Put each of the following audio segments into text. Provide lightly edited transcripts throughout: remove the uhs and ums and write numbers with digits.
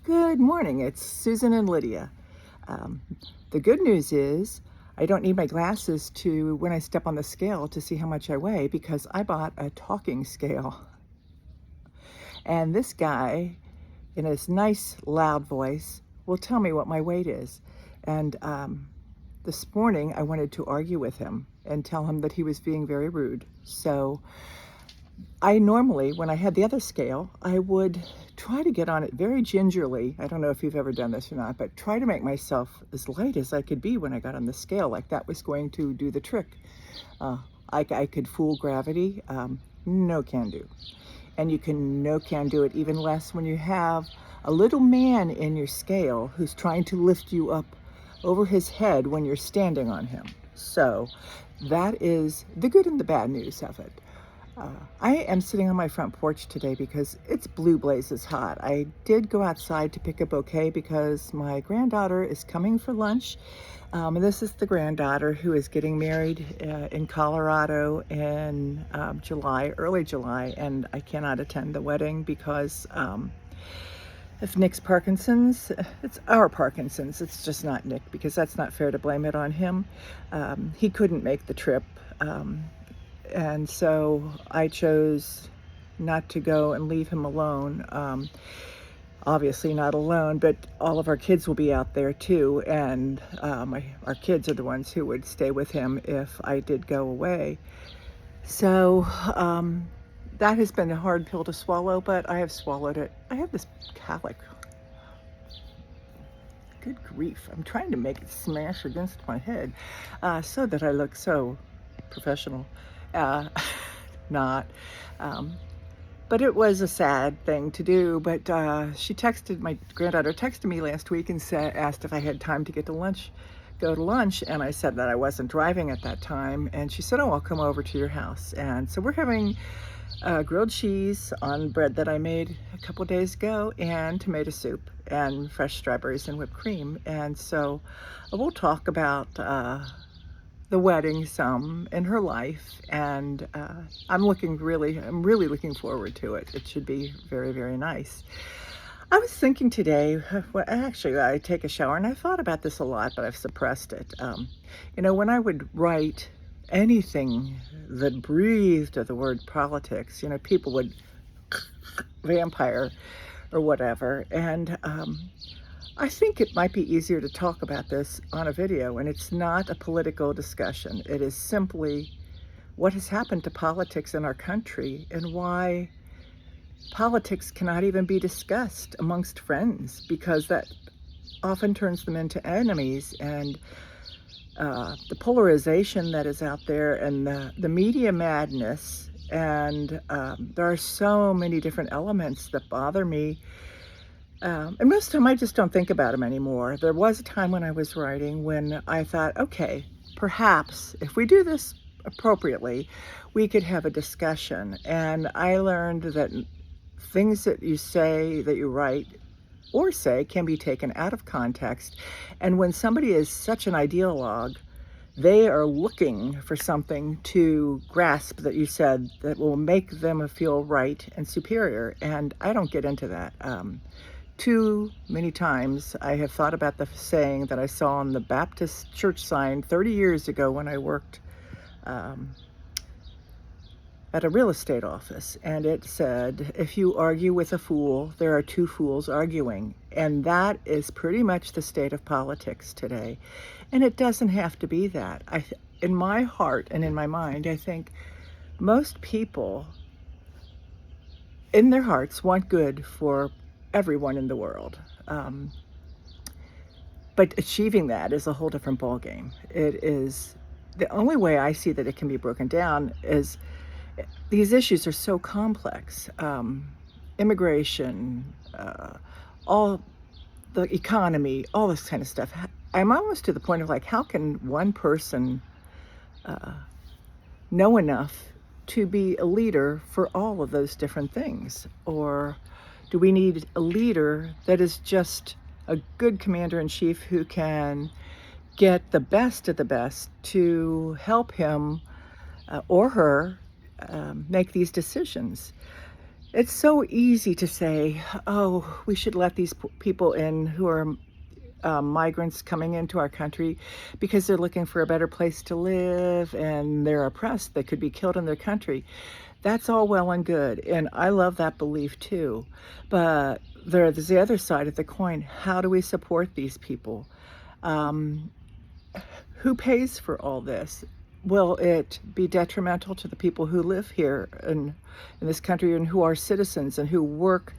Good morning. It's Susan and Lydia. Um, the good news is I don't need my glasses to when I step on the scale to see how much I weigh because I bought a talking scale. And this guy, in his nice, loud voice, will tell me what my weight is. And this morning, I wanted to argue with him and tell him that he was being very rude. So I normally, when I had the other scale, I would try to get on it very gingerly. I don't know if you've ever done this or not, but try to make myself as light as I could be when I got on the scale, like that was going to do the trick. I could fool gravity. No can do. And you can no can do it even less when you have a little man in your scale who's trying to lift you up over his head when you're standing on him. So that is the good and the bad news of it. I am sitting on my front porch today because it's blue blazes hot. I did go outside to pick a bouquet because my granddaughter is coming for lunch. And this is the granddaughter who is getting married in Colorado in July, early July, and I cannot attend the wedding because of Nick's Parkinson's. It's our Parkinson's. It's just not Nick because that's not fair to blame it on him. He couldn't make the trip. And so I chose not to go and leave him alone. Obviously not alone, but all of our kids will be out there too. And our kids are the ones who would stay with him if I did go away. So that has been a hard pill to swallow, but I have swallowed it. I have this calic. Good grief. I'm trying to make it smash against my head so that I look so professional. Not. But it was a sad thing to do. But my granddaughter texted me last week and asked if I had time to go to lunch. And I said that I wasn't driving at that time. And she said, "Oh, I'll come over to your house." And so we're having grilled cheese on bread that I made a couple days ago and tomato soup and fresh strawberries and whipped cream. And so we'll talk about the wedding some in her life, and I'm really looking forward to it. It should be very, very nice. I was thinking today, well, actually, I take a shower, and I thought about this a lot, but I've suppressed it. When I would write anything that breathed of the word politics, people would vampire or whatever, and I think it might be easier to talk about this on a video, and it's not a political discussion. It is simply what has happened to politics in our country and why politics cannot even be discussed amongst friends, because that often turns them into enemies. And the polarization that is out there and the media madness, and there are so many different elements that bother me. And most of the time I just don't think about them anymore. There was a time when I was writing when I thought, okay, perhaps if we do this appropriately, we could have a discussion. And I learned that things that you write or say can be taken out of context. And when somebody is such an ideologue, they are looking for something to grasp that you said that will make them feel right and superior. And I don't get into that. Too many times I have thought about the saying that I saw on the Baptist church sign 30 years ago when I worked at a real estate office. And it said, "If you argue with a fool, there are two fools arguing." And that is pretty much the state of politics today. And it doesn't have to be that. In my heart and in my mind, I think most people in their hearts want good for everyone in the world. But achieving that is a whole different ballgame. It is the only way I see that it can be broken down is these issues are so complex. Immigration, all the economy, all this kind of stuff. I'm almost to the point of like, how can one person know enough to be a leader for all of those different things? Or do we need a leader that is just a good commander-in-chief who can get the best of the best to help him or her make these decisions? It's so easy to say, oh, we should let these people in who are migrants coming into our country because they're looking for a better place to live and they're oppressed. They could be killed in their country. That's all well and good. And I love that belief too. But there's the other side of the coin. How do we support these people? Um, who pays for all this? Will it be detrimental to the people who live here in this country and who are citizens and who work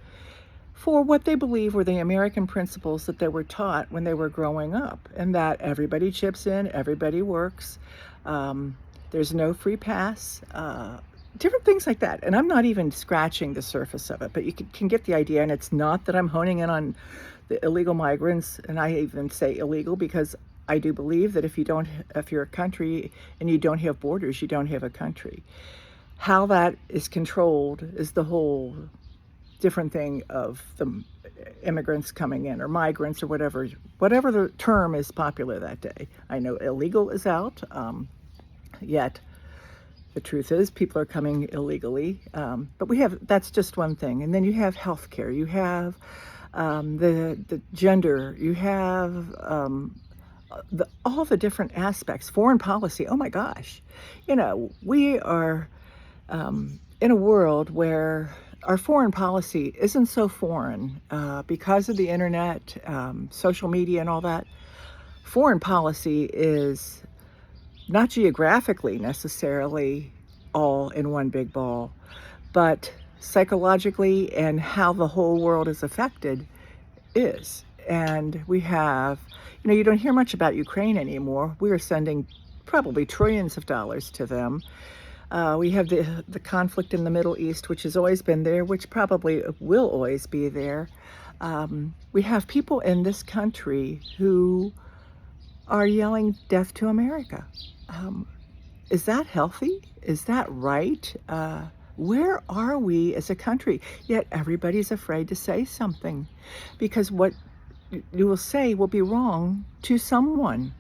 for what they believe were the American principles that they were taught when they were growing up, and that everybody chips in, everybody works, there's no free pass, different things like that. And I'm not even scratching the surface of it, but you can get the idea. And it's not that I'm honing in on the illegal migrants, and I even say illegal because I do believe that if you're a country and you don't have borders, you don't have a country. How that is controlled is the whole different thing of the immigrants coming in, or migrants, or whatever the term is popular that day. I know illegal is out, yet the truth is people are coming illegally. But that's just one thing. And then you have healthcare, you have the gender, you have all the different aspects, foreign policy. Oh my gosh, we are in a world where our foreign policy isn't so foreign because of the internet, social media, and all that. Foreign policy is not geographically necessarily all in one big ball, but psychologically and how the whole world is affected is. And we have, you don't hear much about Ukraine anymore. We are sending probably trillions of dollars to them. We have the conflict in the Middle East, which has always been there, which probably will always be there. We have people in this country who are yelling death to America. Is that healthy? Is that right? Where are we as a country? Yet everybody's afraid to say something because what you will say will be wrong to someone.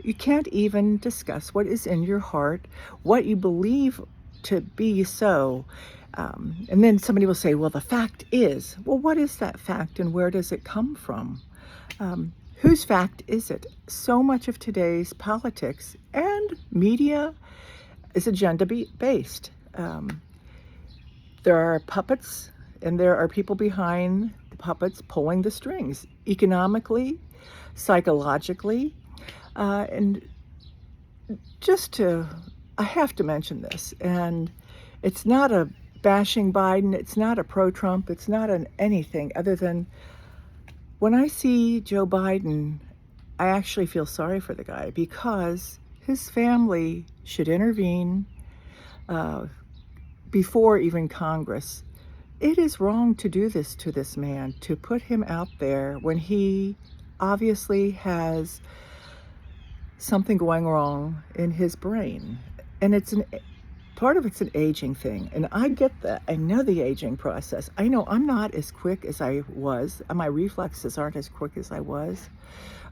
You can't even discuss what is in your heart, what you believe to be so. And then somebody will say, well, the fact is. Well, what is that fact and where does it come from? Whose fact is it? So much of today's politics and media is agenda-based. There are puppets and there are people behind the puppets pulling the strings, economically, psychologically. And I have to mention this, and it's not a bashing Biden, it's not a pro-Trump, it's not an anything other than when I see Joe Biden, I actually feel sorry for the guy because his family should intervene before even Congress. It is wrong to do this to this man, to put him out there when he obviously has something going wrong in his brain. And part of it's an aging thing. And I get that. I know the aging process. I know I'm not as quick as I was. My reflexes aren't as quick as I was,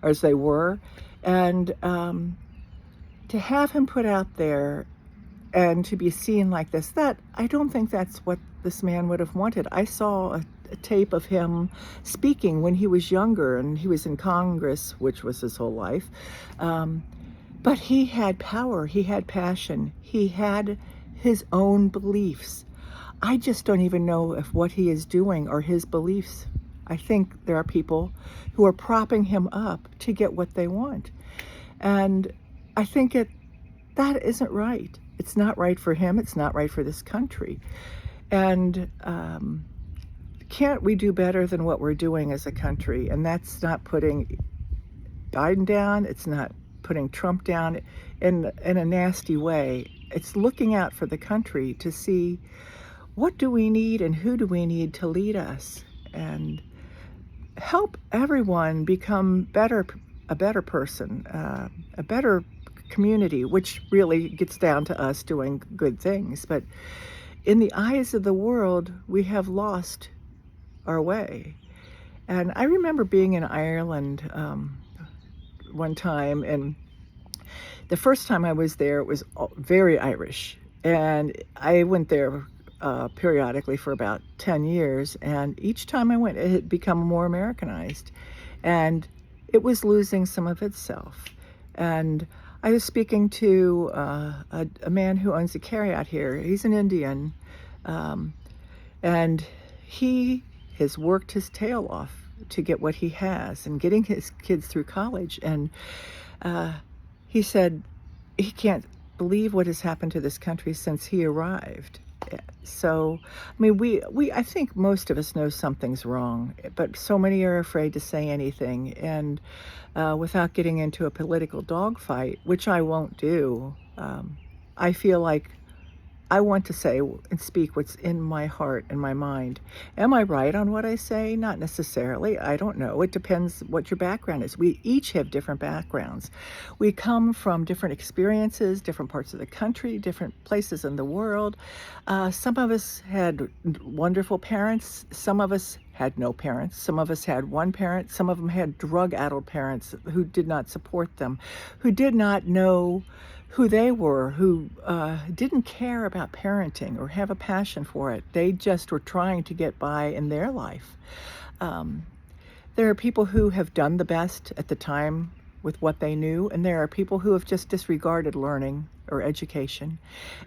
or as they were. And to have him put out there and to be seen like this, I don't think that's what this man would have wanted. I saw a tape of him speaking when he was younger and he was in Congress, which was his whole life. But he had power, he had passion, he had his own beliefs. I just don't even know if what he is doing are his beliefs. I think there are people who are propping him up to get what they want. And I think that isn't right. It's not right for him. It's not right for this country. And can't we do better than what we're doing as a country? And that's not putting Biden down. It's not putting Trump down in a nasty way. It's looking out for the country to see what do we need and who do we need to lead us and help everyone become a better person, a better community, which really gets down to us doing good things. But in the eyes of the world, we have lost our way. And I remember being in Ireland one time, and the first time I was there, it was very Irish. And I went there periodically for about 10 years, and each time I went, it had become more Americanized, and it was losing some of itself. And I was speaking to a man who owns a carryout here. He's an Indian, um, and he has worked his tail off to get what he has and getting his kids through college. And uh, he said he can't believe what has happened to this country since he arrived. So, I mean, I think most of us know something's wrong, but so many are afraid to say anything. And without getting into a political dogfight, which I won't do, I feel like I want to say and speak what's in my heart and my mind. Am I right on what I say? Not necessarily. I don't know. It depends what your background is. We each have different backgrounds. We come from different experiences, different parts of the country, different places in the world. Some of us had wonderful parents. Some of us had no parents. Some of us had one parent. Some of them had drug-addled parents who did not support them, who did not know who they were, who didn't care about parenting or have a passion for it. They just were trying to get by in their life. Um, there are people who have done the best at the time with what they knew, and there are people who have just disregarded learning or education.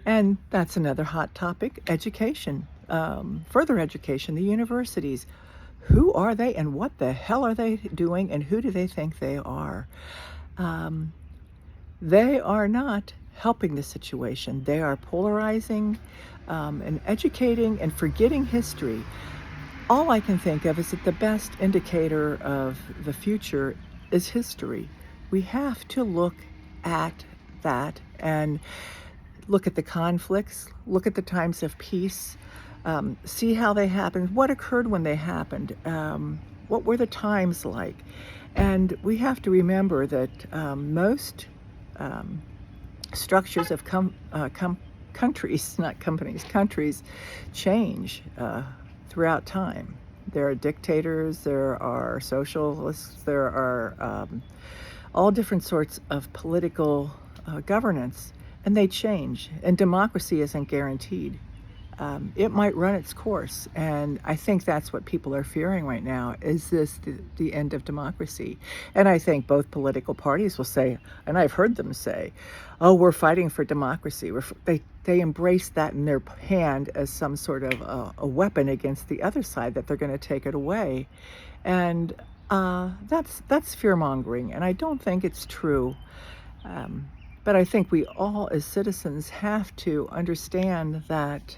And that's another hot topic, education, further education, the universities. Who are they and what the hell are they doing and who do they think they are? Um, they are not helping the situation. They are polarizing and educating and forgetting history. All I can think of is that the best indicator of the future is history. We have to look at that and look at the conflicts, look at the times of peace, see how they happened, what occurred when they happened, what were the times like. And we have to remember that most um, structures of countries, not companies, countries change throughout time. There are dictators, there are socialists, there are all different sorts of political governance, and they change. And democracy isn't guaranteed. It might run its course, and I think that's what people are fearing right now. Is this the end of democracy? And I think both political parties will say, and I've heard them say, "Oh, we're fighting for democracy." They embrace that in their hand as some sort of a weapon against the other side, that they're going to take it away, and that's fear mongering, and I don't think it's true. But I think we all, as citizens, have to understand that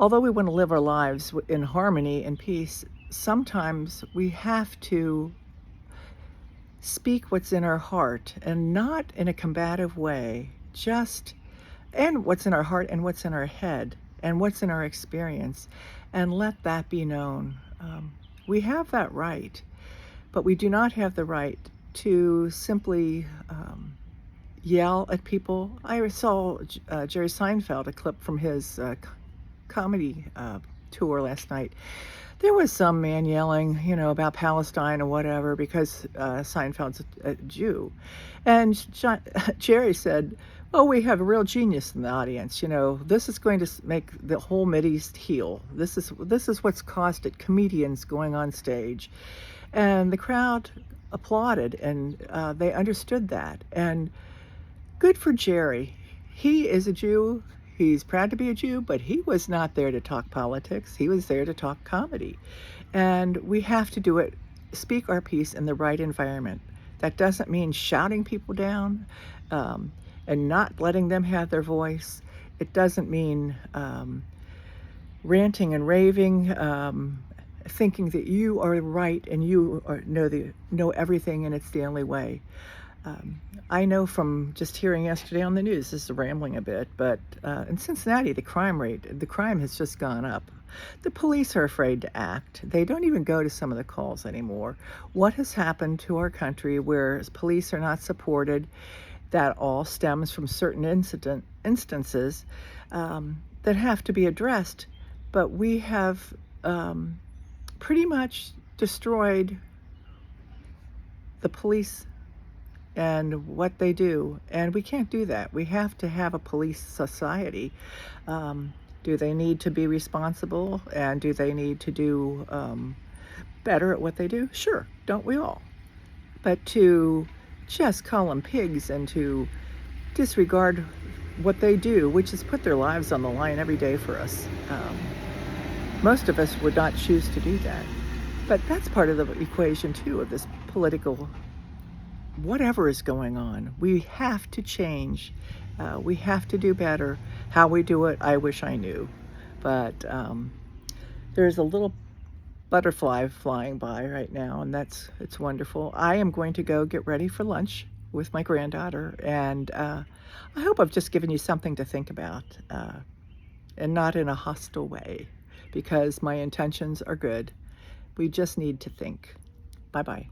although we want to live our lives in harmony and peace, sometimes we have to speak what's in our heart, and not in a combative way, and what's in our heart and what's in our head and what's in our experience, and let that be known. We have that right, but we do not have the right to simply yell at people. I saw Jerry Seinfeld, a clip from his comedy tour last night. There was some man yelling, about Palestine or whatever, because Seinfeld's a Jew. And Jerry said, "Oh, we have a real genius in the audience. This is going to make the whole Mideast heal. This is what's caused it. Comedians going on stage." And the crowd applauded, and they understood that. And good for Jerry. He is a Jew. He's proud to be a Jew, but he was not there to talk politics. He was there to talk comedy. And we have to do it, speak our piece in the right environment. That doesn't mean shouting people down and not letting them have their voice. It doesn't mean ranting and raving, thinking that you are right and you know everything and it's the only way. I know from just hearing yesterday on the news, this is rambling a bit, but in Cincinnati, the crime has just gone up. The police are afraid to act. They don't even go to some of the calls anymore. What has happened to our country where police are not supported? That all stems from certain instances that have to be addressed, but we have pretty much destroyed the police and what they do. And we can't do that. We have to have a police society. Um, do they need to be responsible, and do they need to do better at what they do? Sure, don't we all? But to just call them pigs and to disregard what they do, which is put their lives on the line every day for us, most of us would not choose to do that. But that's part of the equation, too, of this political whatever is going on. We have to change. We have to do better. How we do it, I wish I knew. But there's a little butterfly flying by right now, and it's wonderful. I am going to go get ready for lunch with my granddaughter, and I hope I've just given you something to think about, and not in a hostile way, because my intentions are good. We just need to think. Bye-bye.